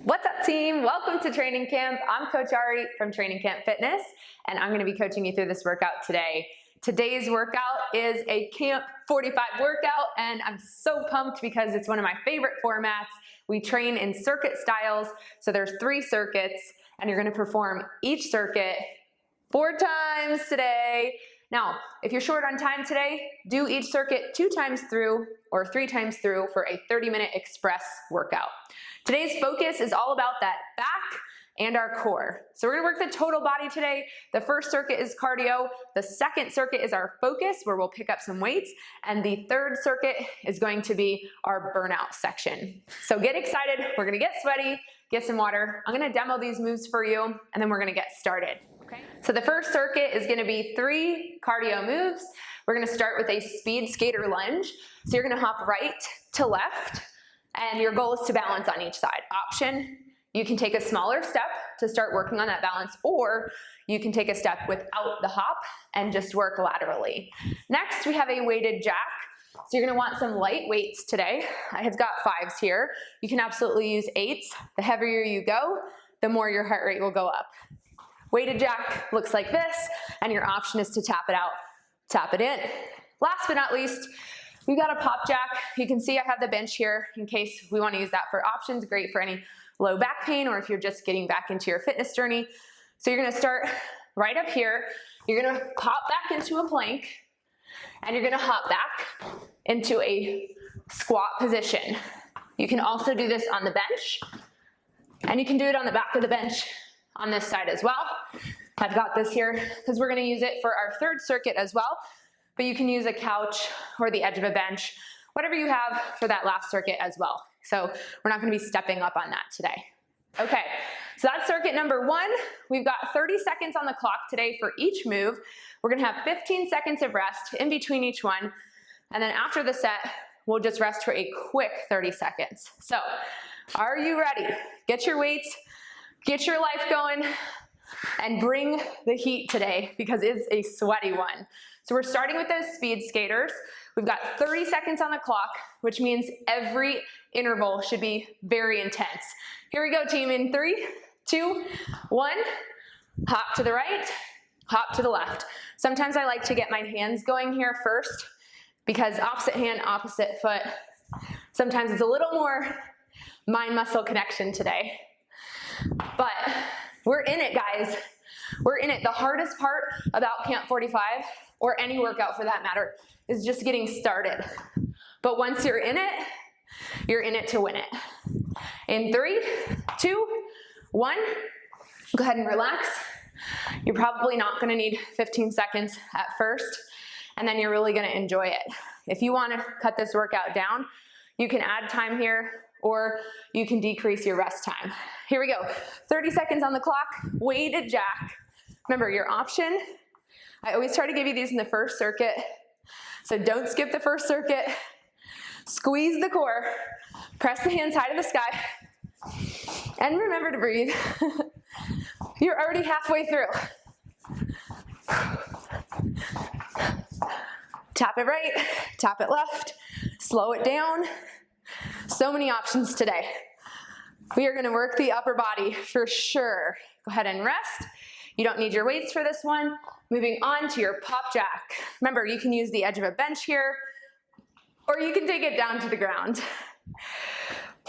What's up, team? Welcome to training camp. I'm Coach Ari from Training Camp Fitness, and I'm going to be coaching you through this workout today. Today's workout is a Camp 45 workout, and I'm so pumped because it's one of my favorite formats. We train in circuit styles, so there's 3 circuits, and you're going to perform each circuit 4 times today. Now, if you're short on time today, do each circuit 2 times through or 3 times through for a 30-minute express workout. Today's focus is all about that back and our core. So we're gonna work the total body today. The first circuit is cardio. The second circuit is our focus, where we'll pick up some weights. And the third circuit is going to be our burnout section. So get excited. We're gonna get sweaty, get some water. I'm gonna demo these moves for you, and then we're gonna get started. Okay. So the first circuit is gonna be 3 cardio moves. We're gonna start with a speed skater lunge. So you're gonna hop right to left, and your goal is to balance on each side. Option, you can take a smaller step to start working on that balance, or you can take a step without the hop and just work laterally. Next, we have a weighted jack. So you're gonna want some light weights today. I have got 5s here. You can absolutely use 8s. The heavier you go, the more your heart rate will go up. Weighted jack looks like this, and your option is to tap it out, tap it in. Last but not least, we've got a pop jack. You can see I have the bench here in case we want to use that for options. Great for any low back pain or if you're just getting back into your fitness journey. So you're going to start right up here. You're going to hop back into a plank, and you're going to hop back into a squat position. You can also do this on the bench, and you can do it on the back of the bench on this side as well. I've got this here because we're going to use it for our third circuit as well. But you can use a couch or the edge of a bench, whatever you have for that last circuit as well. So we're not going to be stepping up on that today. Okay, so that's circuit number 1. We've got 30 seconds on the clock today for each move. We're going to have 15 seconds of rest in between each one. And then after the set, we'll just rest for a quick 30 seconds. So are you ready? Get your weights, get your life going, and bring the heat today because it's a sweaty one. So we're starting with those speed skaters. We've got 30 seconds on the clock, which means every interval should be very intense. Here we go, team, in 3, 2, 1. Hop to the right, hop to the left. Sometimes I like to get my hands going here first because opposite hand, opposite foot. Sometimes it's a little more mind-muscle connection today. But we're in it, guys. We're in it. The hardest part about Camp 45, or any workout for that matter, is just getting started. But once you're in it to win it. In 3, 2, 1, go ahead and relax. You're probably not gonna need 15 seconds at first, and then you're really gonna enjoy it. If you wanna cut this workout down, you can add time here, or you can decrease your rest time. Here we go. 30 seconds on the clock, weighted jack. Remember, your option, I always try to give you these in the first circuit, so don't skip the first circuit. Squeeze the core, press the hands high to the sky, and remember to breathe. You're already halfway through. Tap it right, tap it left, slow it down. So many options today. We are gonna work the upper body for sure. Go ahead and rest. You don't need your weights for this one. Moving on to your pop jack. Remember, you can use the edge of a bench here, or you can take it down to the ground.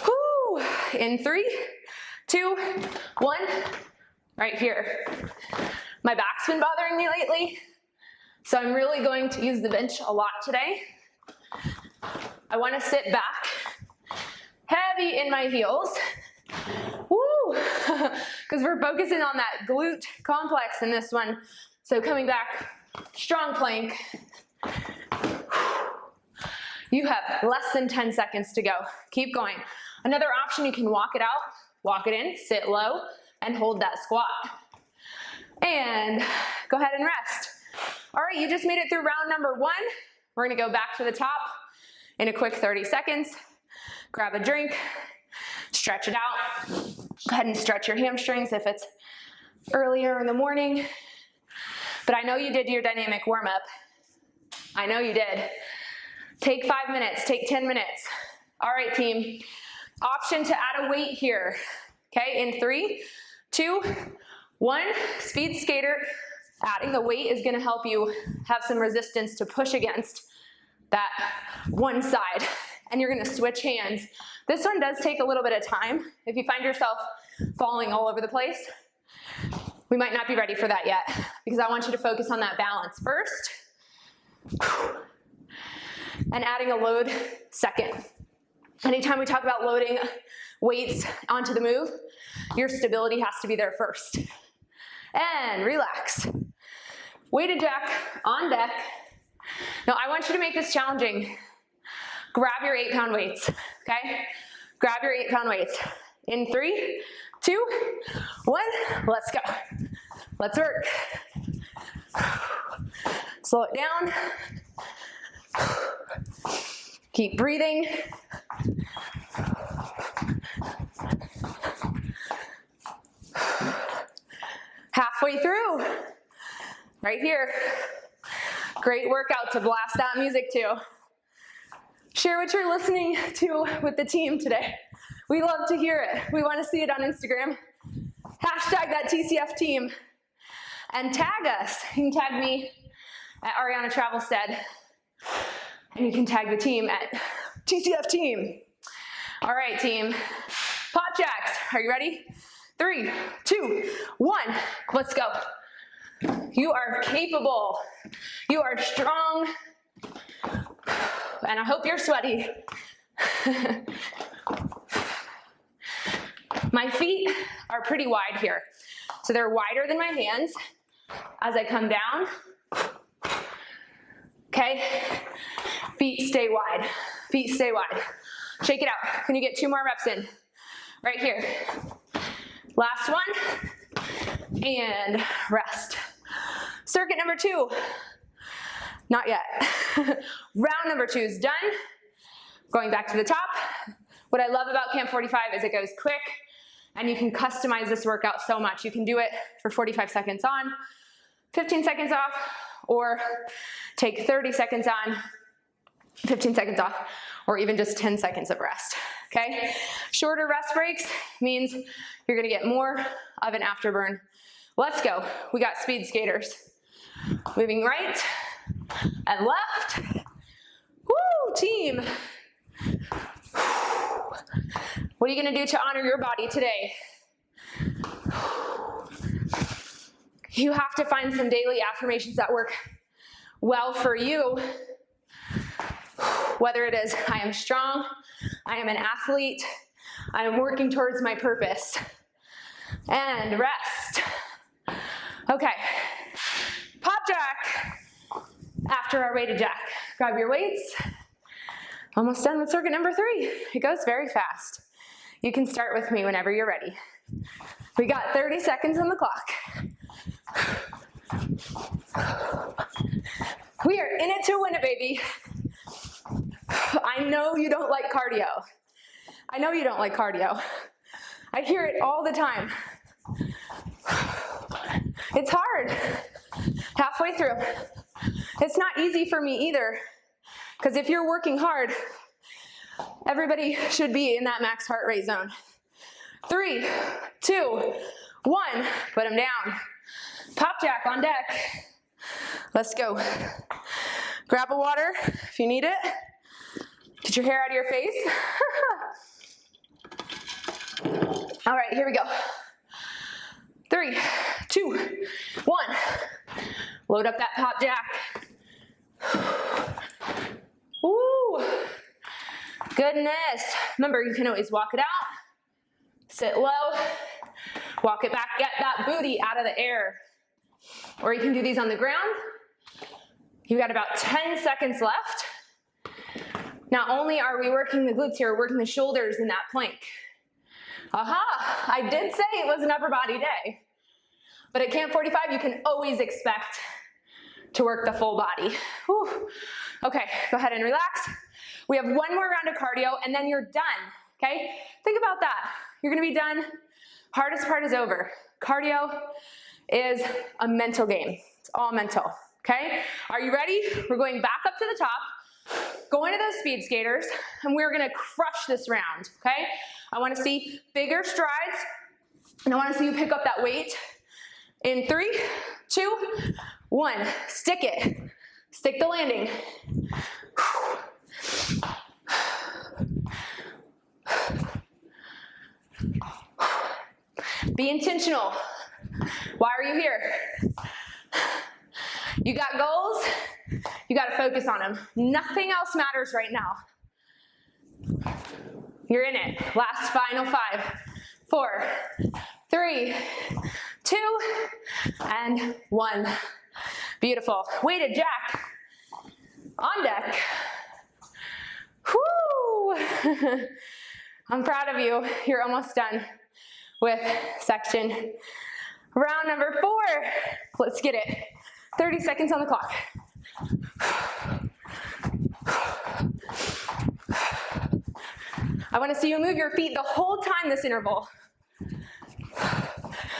Woo! In 3, 2, 1, right here. My back's been bothering me lately, so I'm really going to use the bench a lot today. I wanna sit back, heavy in my heels. Woo! Because we're focusing on that glute complex in this one. So coming back, strong plank. You have less than 10 seconds to go. Keep going. Another option, you can walk it out, walk it in, sit low, and hold that squat. And go ahead and rest. All right, you just made it through round number 1. We're gonna go back to the top in a quick 30 seconds. Grab a drink, stretch it out. Go ahead and stretch your hamstrings if it's earlier in the morning. But I know you did your dynamic warm-up. I know you did. Take 5 minutes, take 10 minutes. All right, team. Option to add a weight here. Okay, in 3, 2, 1, speed skater. Adding the weight is gonna help you have some resistance to push against that one side. And you're gonna switch hands. This one does take a little bit of time. If you find yourself falling all over the place, we might not be ready for that yet, because I want you to focus on that balance first, and adding a load second. Anytime we talk about loading weights onto the move, your stability has to be there first. And relax. Weighted jack on deck. Now I want you to make this challenging. Grab your 8-pound weights, okay? Grab your 8-pound weights. In 3, 2, 1, let's go. Let's work. Slow it down. Keep breathing. Halfway through, right here. Great workout to blast that music to. Share what you're listening to with the team today. We love to hear it. We want to see it on Instagram. Hashtag that TCF team and tag us. You can tag me at Ariana Travelstead, and you can tag the team at TCF team. All right, team. Pop jacks. Are you ready? 3, 2, 1. Let's go. You are capable. You are strong. And I hope you're sweaty. My feet are pretty wide here. So they're wider than my hands as I come down. Okay? Feet stay wide. Feet stay wide. Shake it out. Can you get 2 more reps in? Right here. Last one. And rest. Circuit number 2. Not yet. Round number 2 is done. Going back to the top. What I love about Camp 45 is it goes quick, and you can customize this workout so much. You can do it for 45 seconds on, 15 seconds off, or take 30 seconds on, 15 seconds off, or even just 10 seconds of rest, okay? Shorter rest breaks means you're gonna get more of an afterburn. Let's go. We got speed skaters. Moving right and left. Woo, team. What are you gonna do to honor your body today? You have to find some daily affirmations that work well for you. Whether it is, I am strong, I am an athlete, I am working towards my purpose. And rest. Okay, pop jack after our weighted jack. Grab your weights. Almost done with circuit number 3. It goes very fast. You can start with me whenever you're ready. We got 30 seconds on the clock. We are in it to win it, baby. I know you don't like cardio. I know you don't like cardio. I hear it all the time. It's hard. Halfway through. It's not easy for me either, because if you're working hard, everybody should be in that max heart rate zone. 3, 2, 1, put them down. Pop jack on deck. Let's go. Grab a water if you need it. Get your hair out of your face. All right, here we go. 3, 2, 1. Load up that pop jack. Woo! Goodness. Remember, you can always walk it out. Sit low. Walk it back. Get that booty out of the air. Or you can do these on the ground. You got about 10 seconds left. Not only are we working the glutes here, we're working the shoulders in that plank. Aha! I did say it was an upper body day. But at Camp 45, you can always expect to work the full body. Whew. Okay, go ahead and relax. We have one more round of cardio, and then you're done, okay? Think about that. You're gonna be done. Hardest part is over. Cardio is a mental game. It's all mental, okay? Are you ready? We're going back up to the top, go into those speed skaters, and we're gonna crush this round, okay? I wanna see bigger strides, And I want to see you pick up that weight in 3, 2, 1. Stick it. Stick the landing. Be intentional. Why are you here? You got goals, you got to focus on them. Nothing else matters right now. You're in it. Last final 5, 4, 3, 2, and 1. Beautiful. Weighted jack. On deck. Whoo! I'm proud of you. You're almost done with section round number 4. Let's get it. 30 seconds on the clock. I want to see you move your feet the whole time this interval.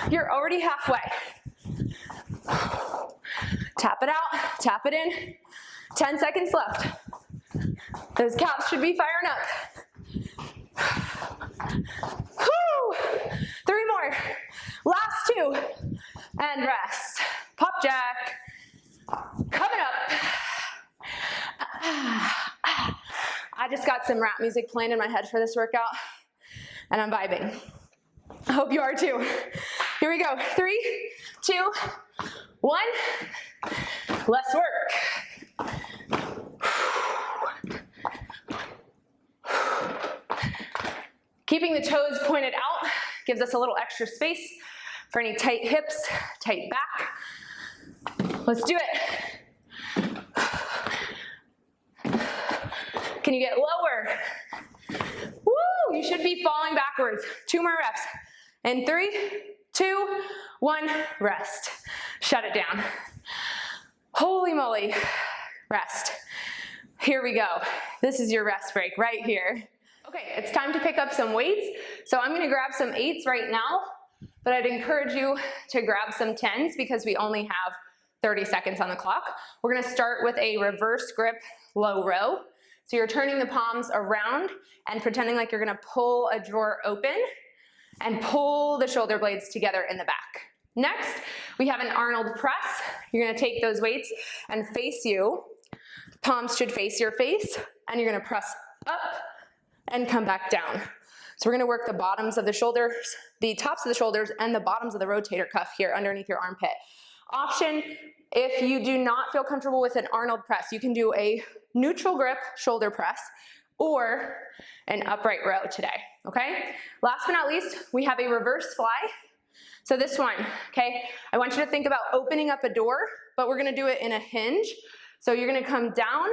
You're already halfway. Tap it out, tap it in. 10 seconds left. Those calves should be firing up. Whew. 3 more. Last 2. And rest. Pop jack. Coming up. I just got some rap music playing in my head for this workout, and I'm vibing. I hope you are too. Here we go. 3, 2, 1. Let's work. Keeping the toes pointed out gives us a little extra space for any tight hips, tight back. Let's do it. Can you get lower? Woo! You should be falling backwards. 2 more reps. In 3, 2, 1, rest. Shut it down. Holy moly. Rest. Here we go. This is your rest break right here. Okay, it's time to pick up some weights. So I'm gonna grab some 8s right now, but I'd encourage you to grab some 10s because we only have 30 seconds on the clock. We're gonna start with a reverse grip low row. So you're turning the palms around and pretending like you're gonna pull a drawer open and pull the shoulder blades together in the back. Next, we have an Arnold press. You're gonna take those weights and face you. Palms should face your face, and you're gonna press up and come back down. So we're gonna work the bottoms of the shoulders, the tops of the shoulders, and the bottoms of the rotator cuff here underneath your armpit. Option, if you do not feel comfortable with an Arnold press, you can do a neutral grip shoulder press or an upright row today, okay? Last but not least, we have a reverse fly. So this one, okay, I want you to think about opening up a door, but we're gonna do it in a hinge. So you're gonna come down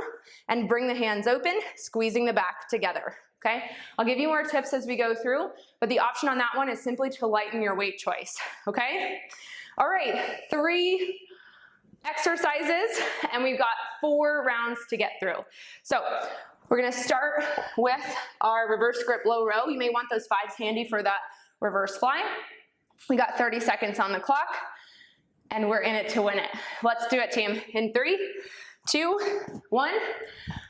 and bring the hands open, squeezing the back together, okay? I'll give you more tips as we go through, but the option on that one is simply to lighten your weight choice, okay? All right, 3 exercises, and we've got 4 rounds to get through. So we're gonna start with our reverse grip low row. You may want those 5s handy for that reverse fly. We got 30 seconds on the clock, and we're in it to win it. Let's do it, team. In 3, 2, 1,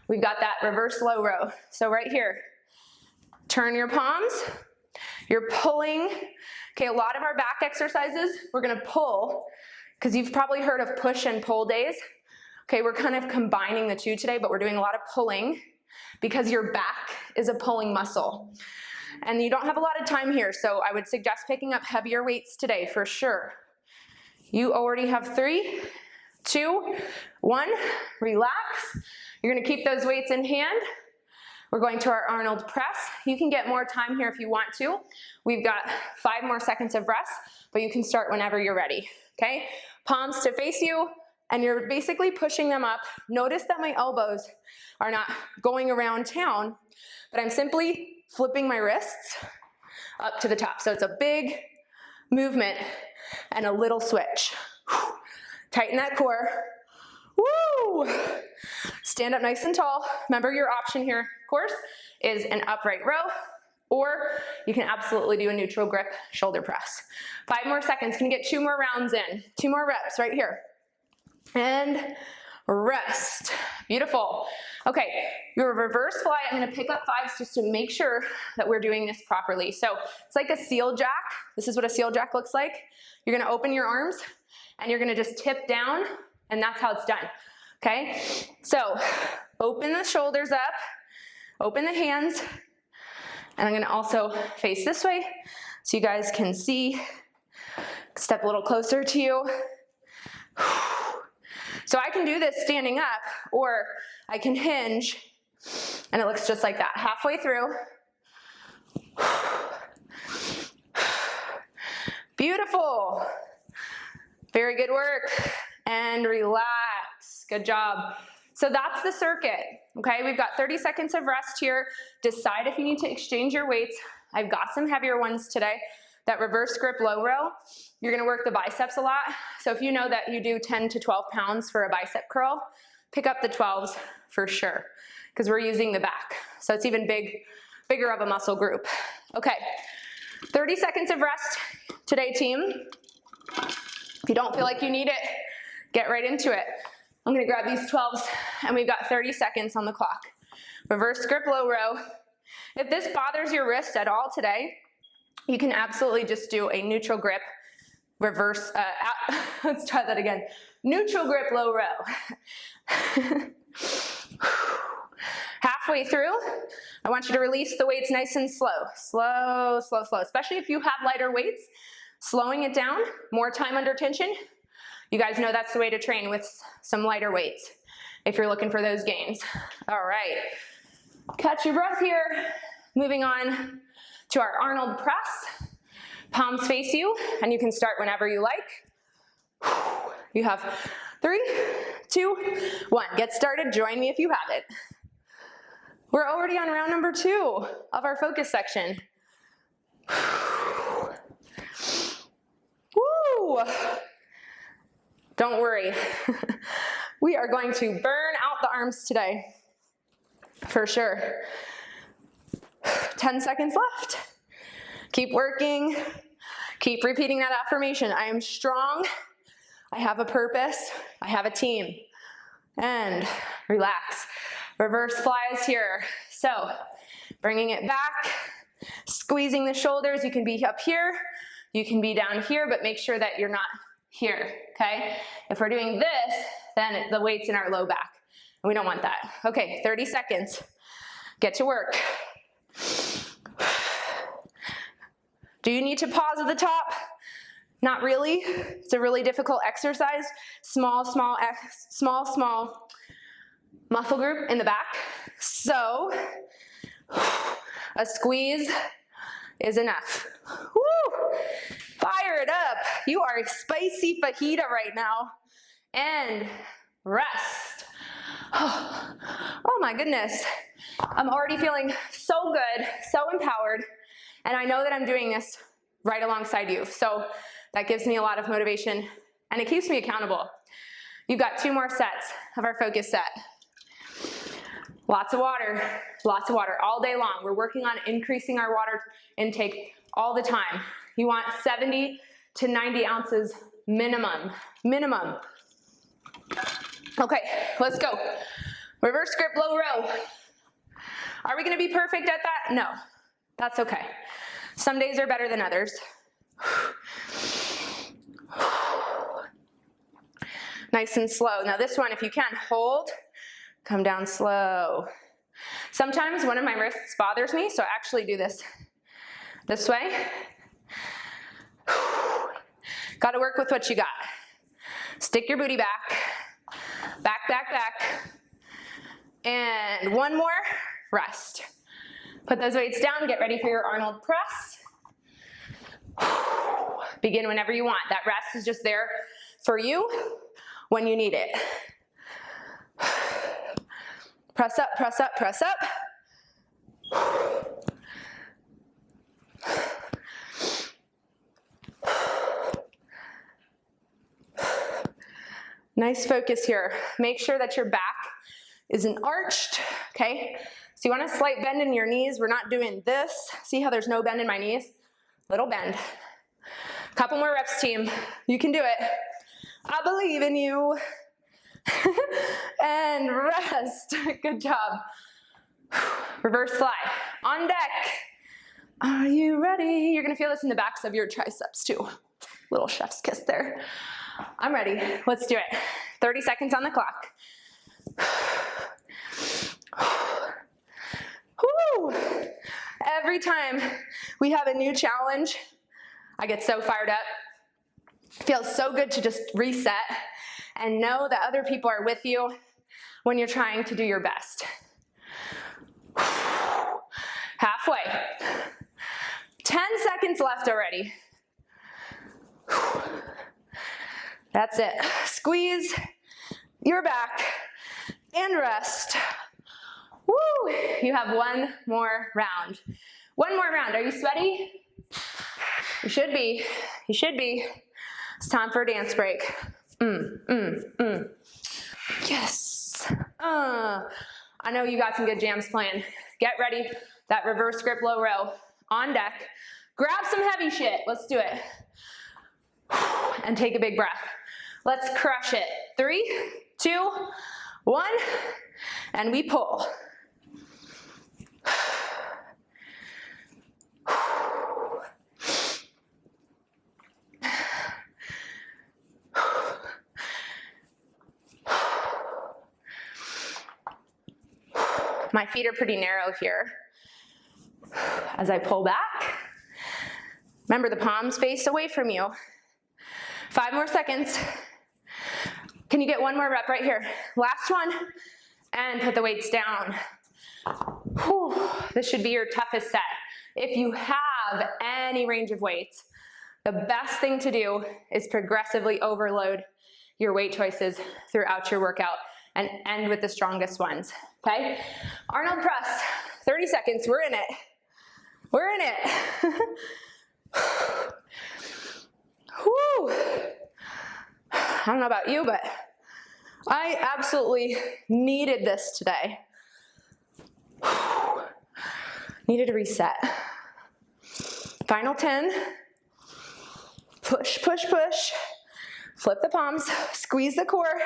we've got that reverse low row. So right here, turn your palms, you're pulling. Okay, a lot of our back exercises, we're gonna pull, because you've probably heard of push and pull days. Okay, we're kind of combining the two today, but we're doing a lot of pulling because your back is a pulling muscle. And you don't have a lot of time here, so I would suggest picking up heavier weights today for sure. You already have 3, 2, 1, relax. You're gonna keep those weights in hand. We're going to our Arnold press. You can get more time here if you want to. We've got 5 more seconds of rest, but you can start whenever you're ready, okay? Palms to face you, and you're basically pushing them up. Notice that my elbows are not going around town, but I'm simply flipping my wrists up to the top. So it's a big movement and a little switch. Tighten that core. Woo! Stand up nice and tall. Remember, your option here, of course, is an upright row, or you can absolutely do a neutral grip shoulder press. 5 more seconds. Can you get 2 more rounds in? 2 more reps right here. And rest. Beautiful. Okay, your reverse fly, I'm gonna pick up 5s just to make sure that we're doing this properly. So it's like a seal jack. This is what a seal jack looks like. You're gonna open your arms and you're gonna just tip down, and that's how it's done, okay? So open the shoulders up, open the hands, and I'm gonna also face this way so you guys can see. Step a little closer to you. So I can do this standing up, or I can hinge, and it looks just like that. Halfway through. Beautiful. Very good work. And relax. Good job. So that's the circuit, okay? We've got 30 seconds of rest here. Decide if you need to exchange your weights. I've got some heavier ones today. That reverse grip low row, you're gonna work the biceps a lot. So if you know that you do 10 to 12 pounds for a bicep curl, pick up the 12s for sure, because we're using the back. So it's even bigger of a muscle group. Okay, 30 seconds of rest today, team. If you don't feel like you need it, get right into it. I'm gonna grab these 12s, and we've got 30 seconds on the clock. Reverse grip low row. If this bothers your wrist at all today, you can absolutely just do a neutral grip reverse, let's try that again. Neutral grip low row. Halfway through, I want you to release the weights nice and slow. Slow, slow, slow. Especially if you have lighter weights, slowing it down, more time under tension. You guys know that's the way to train, with some lighter weights if you're looking for those gains. All right, catch your breath here. Moving on to our Arnold press. Palms face you, and you can start whenever you like. You have 3, 2, 1. Get started, join me if you have it. We're already on round number 2 of our focus section. Woo! Don't worry. We are going to burn out the arms today, for sure. 10 seconds left. Keep working. Keep repeating that affirmation. I am strong. I have a purpose. I have a team. And relax. Reverse flies here. So bringing it back, squeezing the shoulders. You can be up here. You can be down here, but make sure that you're not here, okay? If we're doing this, then the weight's in our low back. And we don't want that. Okay, 30 seconds. Get to work. Do you need to pause at the top? Not really. It's a really difficult exercise. Small muscle group in the back. So a squeeze is enough. Woo! Fire it up. You are a spicy fajita right now. And rest. Oh my goodness. I'm already feeling so good, so empowered. And I know that I'm doing this right alongside you. So that gives me a lot of motivation, and it keeps me accountable. You've got 2 more sets of our focus set. Lots of water all day long. We're working on increasing our water intake all the time. You want 70 to 90 ounces minimum. Okay, let's go. Reverse grip low row. Are we gonna be perfect at that? No, that's okay. Some days are better than others. Nice and slow. Now this one, if you can, hold, come down slow. Sometimes one of my wrists bothers me, so I actually do this way. Got to work with what you got. Stick your booty back. Back. And one more, rest. Put those weights down, get ready for your Arnold press. Begin whenever you want. That rest is just there for you when you need it. Press up. Nice focus here. Make sure that your back isn't arched, okay? So you want a slight bend in your knees. We're not doing this. See how there's no bend in my knees? Little bend. Couple more reps, team. You can do it. I believe in you. And rest. Good job. Reverse fly. On deck. Are you ready? You're gonna feel this in the backs of your triceps too. Little chef's kiss there. I'm ready. Let's do it. 30 seconds on the clock. Woo. Every time we have a new challenge, I get so fired up. It feels so good to just reset and know that other people are with you when you're trying to do your best. Halfway. 10 seconds left already. That's it. Squeeze your back and rest. Woo! You have one more round. One more round. Are you sweaty? You should be. You should be. It's time for a dance break. Yes. I know you got some good jams planned. Get ready. That reverse grip low row on deck. Grab some heavy shit. Let's do it. And take a big breath. Let's crush it. 3, 2, 1, and we pull. My feet are pretty narrow here. As I pull back, remember the palms face away from you. 5 more seconds. Can you get one more rep right here? Last one, and put the weights down. Whew. This should be your toughest set. If you have any range of weights, the best thing to do is progressively overload your weight choices throughout your workout and end with the strongest ones, okay? Arnold press, 30 seconds, we're in it. We're in it. Whew. I don't know about you, but I absolutely needed this today. Needed a reset. Final 10. Push, push, push. Flip the palms, squeeze the core,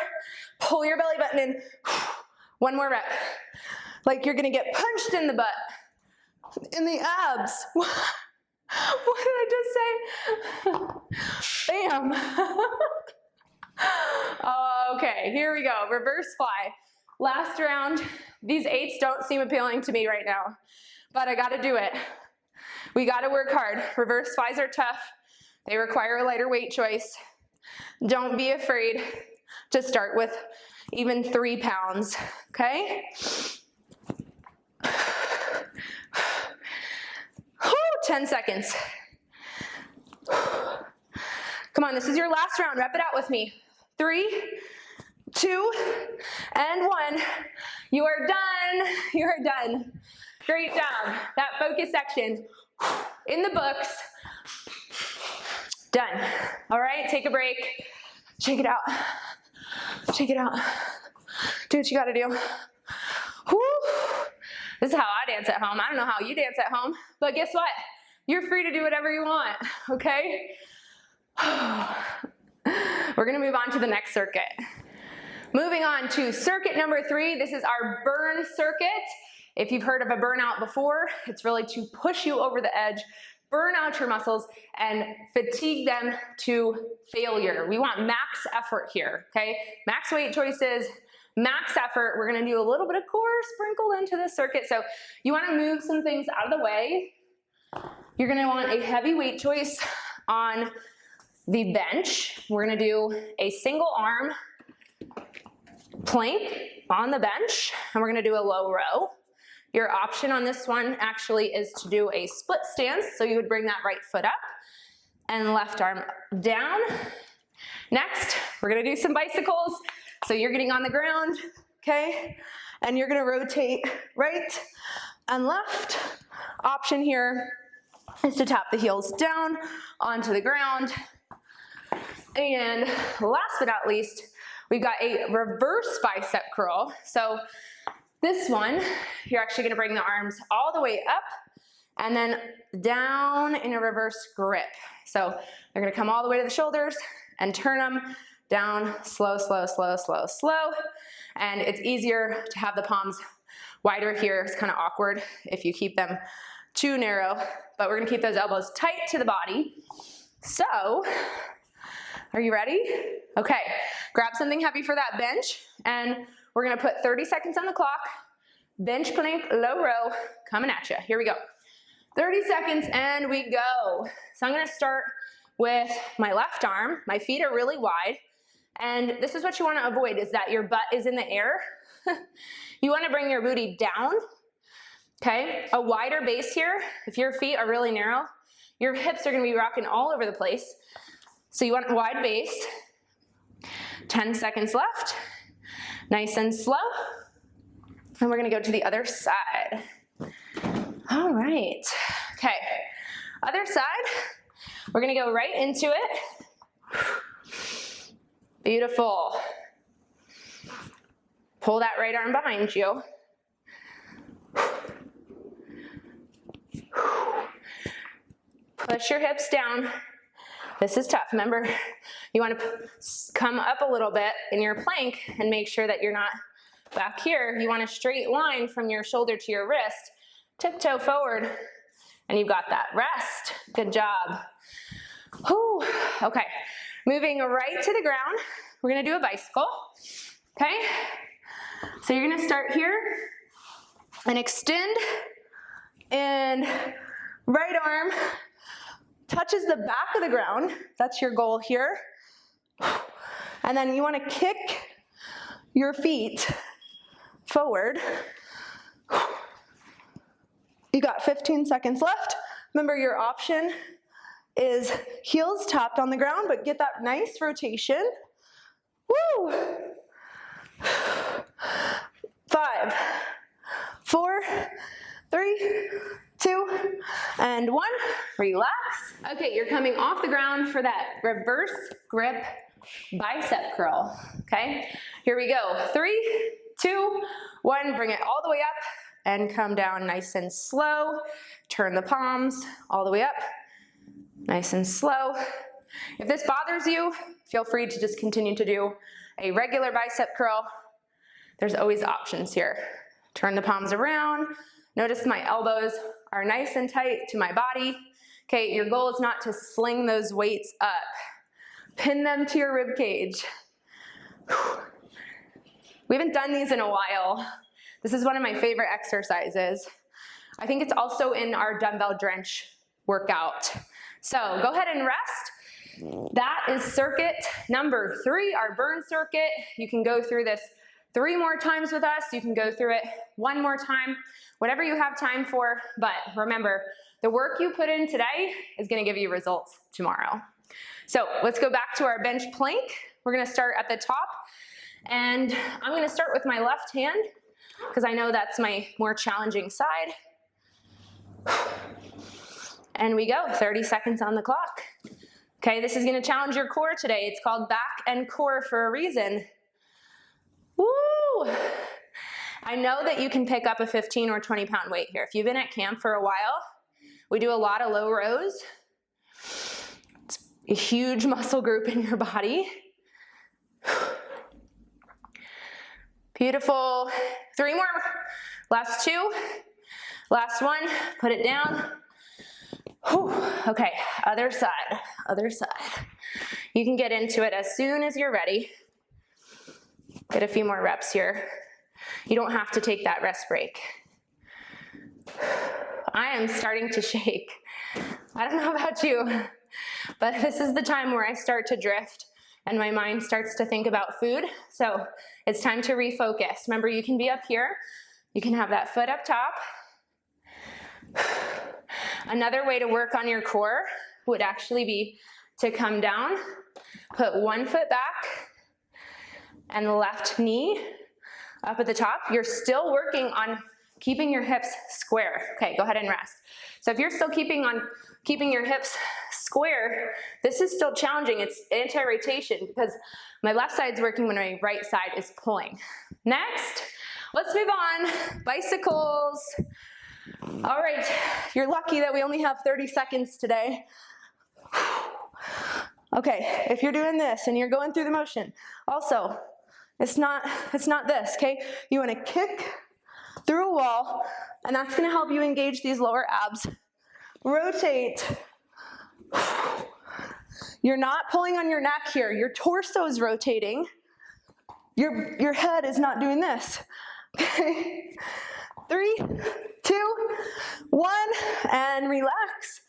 pull your belly button in. One more rep. Like you're gonna get punched in the butt, in the abs. What did I just say? Bam. Okay, here we go. Reverse fly. Last round. These 8s don't seem appealing to me right now, but I gotta do it. We gotta work hard. Reverse flies are tough. They require a lighter weight choice. Don't be afraid to start with even 3 pounds, okay? 10 seconds. Come on, this is your last round. Rep it out with me. 3, 2, and 1. You are done. You are done. Great job. That focus section in the books. Done. All right, take a break. Shake it out. Shake it out. Do what you gotta do. Whew. This is how I dance at home. I don't know how you dance at home, but guess what? You're free to do whatever you want, okay? We're gonna move on to the next circuit. Moving on to circuit number 3. This is our burn circuit. If you've heard of a burnout before, it's really to push you over the edge, burn out your muscles, and fatigue them to failure. We want max effort here, okay? Max weight choices, max effort. We're gonna do a little bit of core sprinkled into the circuit. So you wanna move some things out of the way. You're gonna want a heavy weight choice on the bench. We're gonna do a single arm plank on the bench, and we're gonna do a low row. Your option on this one actually is to do a split stance. So you would bring that right foot up and left arm down. Next, we're gonna do some bicycles. So you're getting on the ground, okay? And you're gonna rotate right and left. Option here is to tap the heels down onto the ground. And last but not least, we've got a reverse bicep curl. So this one, you're actually gonna bring the arms all the way up and then down in a reverse grip. So they're gonna come all the way to the shoulders and turn them down, slow, slow, slow, slow, slow. And it's easier to have the palms wider here. It's kind of awkward if you keep them too narrow, but we're gonna keep those elbows tight to the body. So, are you ready? Okay, grab something heavy for that bench, and we're gonna put 30 seconds on the clock. Bench plank, low row, coming at you. Here we go. 30 seconds and we go. So I'm gonna start with my left arm. My feet are really wide. And this is what you wanna avoid, is that your butt is in the air. You wanna bring your booty down, okay? A wider base here. If your feet are really narrow, your hips are gonna be rocking all over the place. So you want a wide base. 10 seconds left. Nice and slow. And we're gonna go to the other side. All right, okay. Other side, we're gonna go right into it. Beautiful. Pull that right arm behind you. Push your hips down. This is tough. Remember, you want to come up a little bit in your plank and make sure that you're not back here. You want a straight line from your shoulder to your wrist. Tiptoe forward, and you've got that. Rest. Good job. Whew. Okay, moving right to the ground. We're gonna do a bicycle, okay? So you're gonna start here and extend, and right arm touches the back of the ground. That's your goal here. And then you wanna kick your feet forward. You got 15 seconds left. Remember, your option is heels tapped on the ground, but get that nice rotation. Woo! 5, 4, 3, 2, and 1. Relax. Okay, you're coming off the ground for that reverse grip bicep curl, okay? Here we go. 3, 2, 1, bring it all the way up and come down nice and slow. Turn the palms all the way up, nice and slow. If this bothers you, feel free to just continue to do a regular bicep curl. There's always options here. Turn the palms around. Notice my elbows are nice and tight to my body. Okay, your goal is not to sling those weights up. Pin them to your rib cage. We haven't done these in a while. This is one of my favorite exercises. I think it's also in our dumbbell drench workout. So go ahead and rest. That is circuit number 3, our burn circuit. You can go through this 3 more times with us. You can go through it 1 more time, whatever you have time for. But remember, the work you put in today is gonna give you results tomorrow. So let's go back to our bench plank. We're gonna start at the top. And I'm gonna start with my left hand, because I know that's my more challenging side. And we go, 30 seconds on the clock. Okay, this is gonna challenge your core today. It's called back and core for a reason. Woo! I know that you can pick up a 15 or 20 pound weight here. If you've been at camp for a while, we do a lot of low rows. It's a huge muscle group in your body. Beautiful. 3 more. Last 2. Last 1. Put it down. Whew. Okay, other side. Other side. You can get into it as soon as you're ready. Get a few more reps here. You don't have to take that rest break. I am starting to shake. I don't know about you, but this is the time where I start to drift and my mind starts to think about food. So it's time to refocus. Remember, you can be up here. You can have that foot up top. Another way to work on your core would actually be to come down, put 1 foot back, and the left knee up at the top. You're still working on keeping your hips square. Okay, go ahead and rest. So if you're still keeping your hips square, this is still challenging. It's anti-rotation because my left side's working when my right side is pulling. Next, let's move on. Bicycles. All right, you're lucky that we only have 30 seconds today. Okay, if you're doing this and you're going through the motion, also, it's not this, okay? You wanna kick through a wall, and that's gonna help you engage these lower abs. Rotate. You're not pulling on your neck here. Your torso is rotating. Your head is not doing this. Okay. 3, 2, 1, and relax.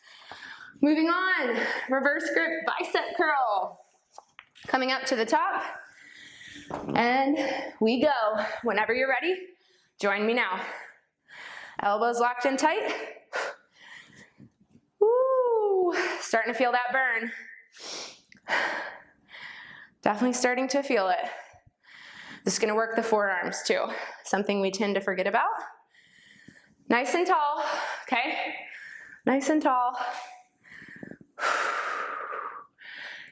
Moving on, reverse grip bicep curl. Coming up to the top, and we go. Whenever you're ready, join me now. Elbows locked in tight. Woo, starting to feel that burn. Definitely starting to feel it. This is gonna work the forearms too, something we tend to forget about. Nice and tall, okay? Nice and tall.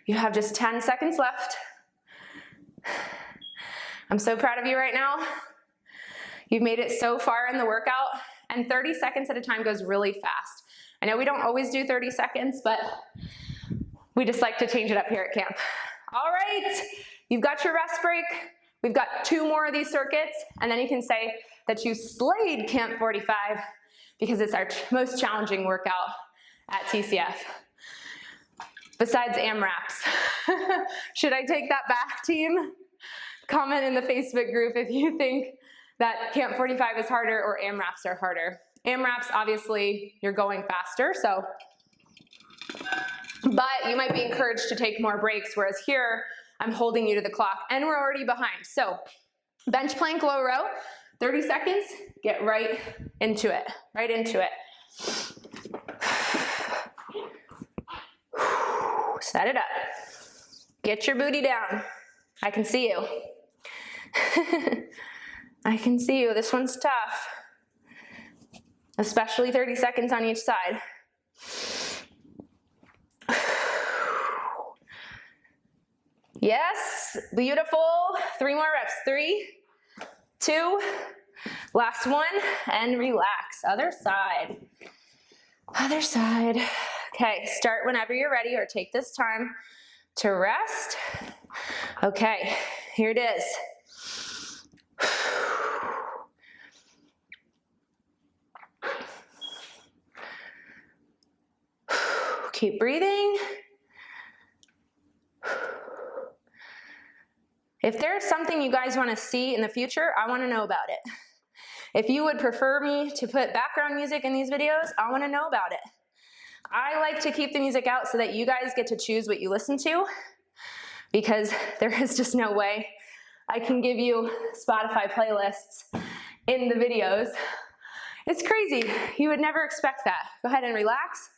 You have just 10 seconds left. I'm so proud of you right now. You've made it so far in the workout, and 30 seconds at a time goes really fast. I know we don't always do 30 seconds, but we just like to change it up here at camp. All right, you've got your rest break. We've got 2 more of these circuits, and then you can say that you slayed Camp 45 because it's our most challenging workout at TCF. Besides AMRAPs. Should I take that back, team? Comment in the Facebook group if you think that Camp 45 is harder or AMRAPs are harder. AMRAPs, obviously, you're going faster, so, but you might be encouraged to take more breaks, whereas here, I'm holding you to the clock, and we're already behind. So, bench plank low row, 30 seconds, get right into it, right into it. Set it up. Get your booty down. I can see you. I can see you. This one's tough. Especially 30 seconds on each side. Yes, beautiful. 3 more reps. 3, 2, last one, and relax. Other side. Other side. Okay, start whenever you're ready, or take this time to rest. Okay, here it is. Keep breathing. If there's something you guys want to see in the future, I want to know about it. If you would prefer me to put background music in these videos, I want to know about it. I like to keep the music out so that you guys get to choose what you listen to, because there is just no way I can give you Spotify playlists in the videos. It's crazy. You would never expect that. Go ahead and relax.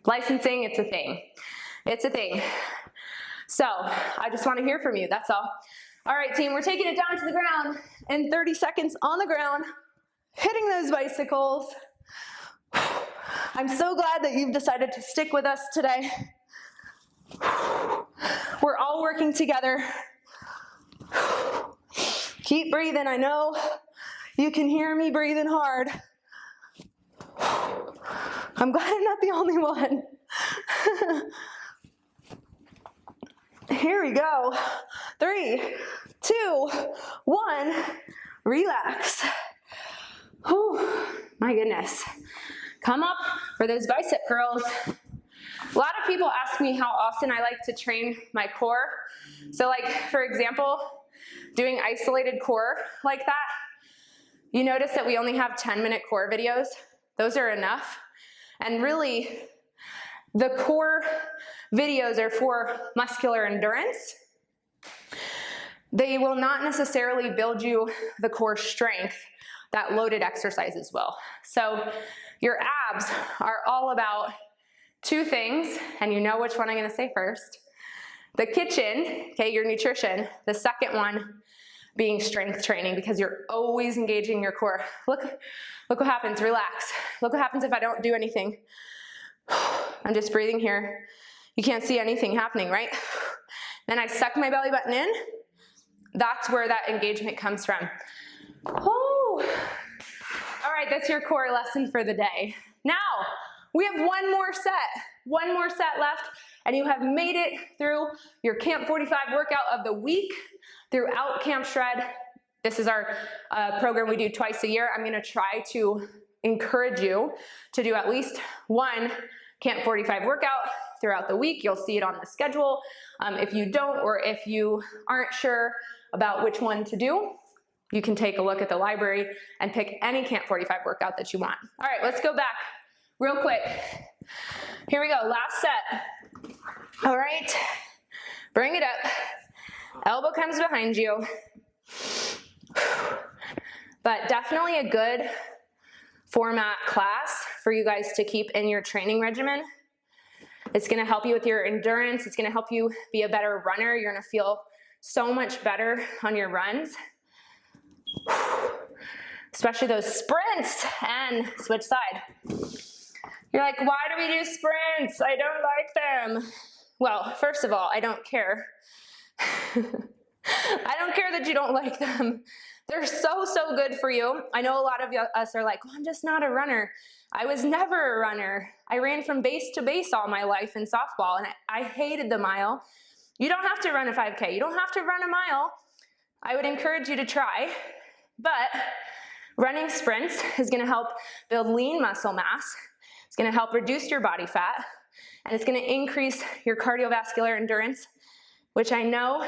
Licensing, it's a thing. It's a thing. So I just want to hear from you, that's all. All right, team, we're taking it down to the ground in 30 seconds on the ground, hitting those bicycles. I'm so glad that you've decided to stick with us today. We're all working together. Keep breathing. I know you can hear me breathing hard. I'm glad I'm not the only one. Here we go. 3, 2, 1, relax. Whew, my goodness. Come up for those bicep curls. A lot of people ask me how often I like to train my core. So like, for example, doing isolated core like that, you notice that we only have 10-minute core videos. Those are enough. And really, the core videos are for muscular endurance. They will not necessarily build you the core strength that loaded exercises will. So your abs are all about 2 things, and you know which one I'm gonna say first. The kitchen, okay, your nutrition. The second one being strength training, because you're always engaging your core. Look what happens, relax. Look what happens if I don't do anything. I'm just breathing here. You can't see anything happening, right? Then I suck my belly button in. That's where that engagement comes from. Oh. All right, that's your core lesson for the day. Now, We have one more set left, and you have made it through your Camp 45 workout of the week throughout Camp Shred. This is our program we do twice a year. I'm gonna try to encourage you to do at least one Camp 45 workout throughout the week. You'll see it on the schedule. If you don't, or if you aren't sure about which one to do, you can take a look at the library and pick any Camp 45 workout that you want. All right, let's go back real quick. Here we go, last set. All right, bring it up. Elbow comes behind you. But definitely a good format class for you guys to keep in your training regimen. It's gonna help you with your endurance. It's gonna help you be a better runner. You're gonna feel so much better on your runs. Especially those sprints, and switch side. You're like, why do we do sprints? I don't like them. Well, first of all, I don't care. I don't care that you don't like them. They're so, so good for you. I know a lot of us are like, well, I'm just not a runner. I was never a runner. I ran from base to base all my life in softball, and I hated the mile. You don't have to run a 5K. You don't have to run a mile. I would encourage you to try, but running sprints is gonna help build lean muscle mass. It's gonna help reduce your body fat, and it's gonna increase your cardiovascular endurance, which I know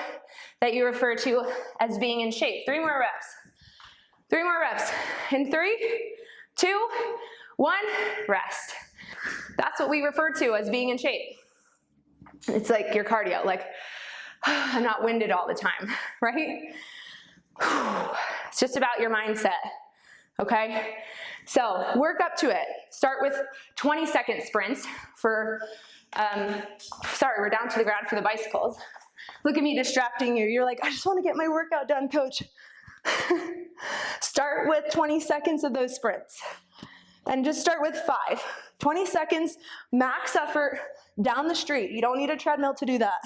that you refer to as being in shape. 3 more reps. 3 more reps. In 3, 2, 1, rest. That's what we refer to as being in shape. It's like your cardio, like, I'm not winded all the time, right? It's just about your mindset, okay? So work up to it. Start with 20-second sprints for, sorry, we're down to the ground for the bicycles. Look at me distracting you. You're like, I just want to get my workout done, coach. Start with 20 seconds of those sprints. And just start with 5. 20 seconds, max effort down the street. You don't need a treadmill to do that.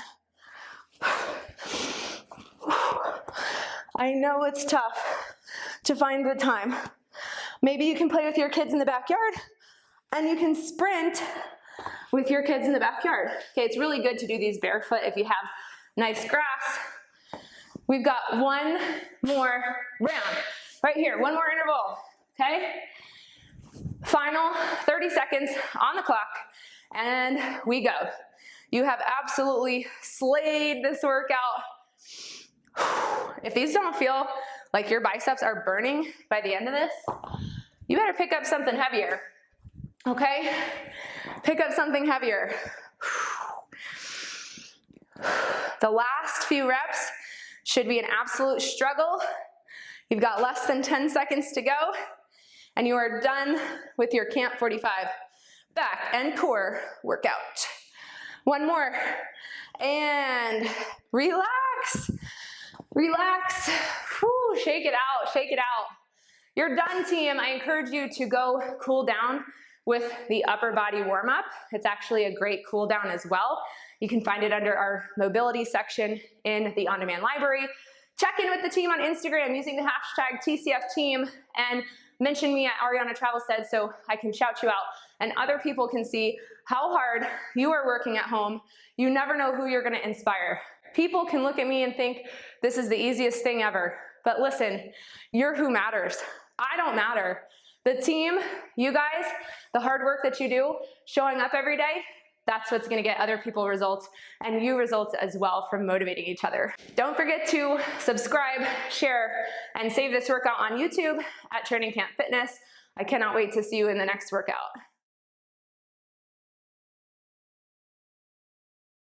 I know it's tough to find the time. Maybe you can play with your kids in the backyard, and you can sprint with your kids in the backyard. Okay, it's really good to do these barefoot if you have nice grass. We've got one more round right here, one more interval, okay? Final 30 seconds on the clock, and we go. You have absolutely slayed this workout. If these don't feel like your biceps are burning by the end of this, you better pick up something heavier, okay? Pick up something heavier. The last few reps should be an absolute struggle. You've got less than 10 seconds to go, and you are done with your Camp 45 back and core workout. One more, and relax, relax. Whew, shake it out, shake it out. You're done, team. I encourage you to go cool down with the upper body warm-up. It's actually a great cool down as well. You can find it under our mobility section in the on-demand library. Check in with the team on Instagram using the hashtag TCFteam and mention me at Ariana Travelstead so I can shout you out and other people can see how hard you are working at home. You never know who you're gonna inspire. People can look at me and think this is the easiest thing ever, but listen, you're who matters. I don't matter. The team, you guys, the hard work that you do, showing up every day, that's what's gonna get other people results and you results as well from motivating each other. Don't forget to subscribe, share, and save this workout on YouTube at Training Camp Fitness. I cannot wait to see you in the next workout.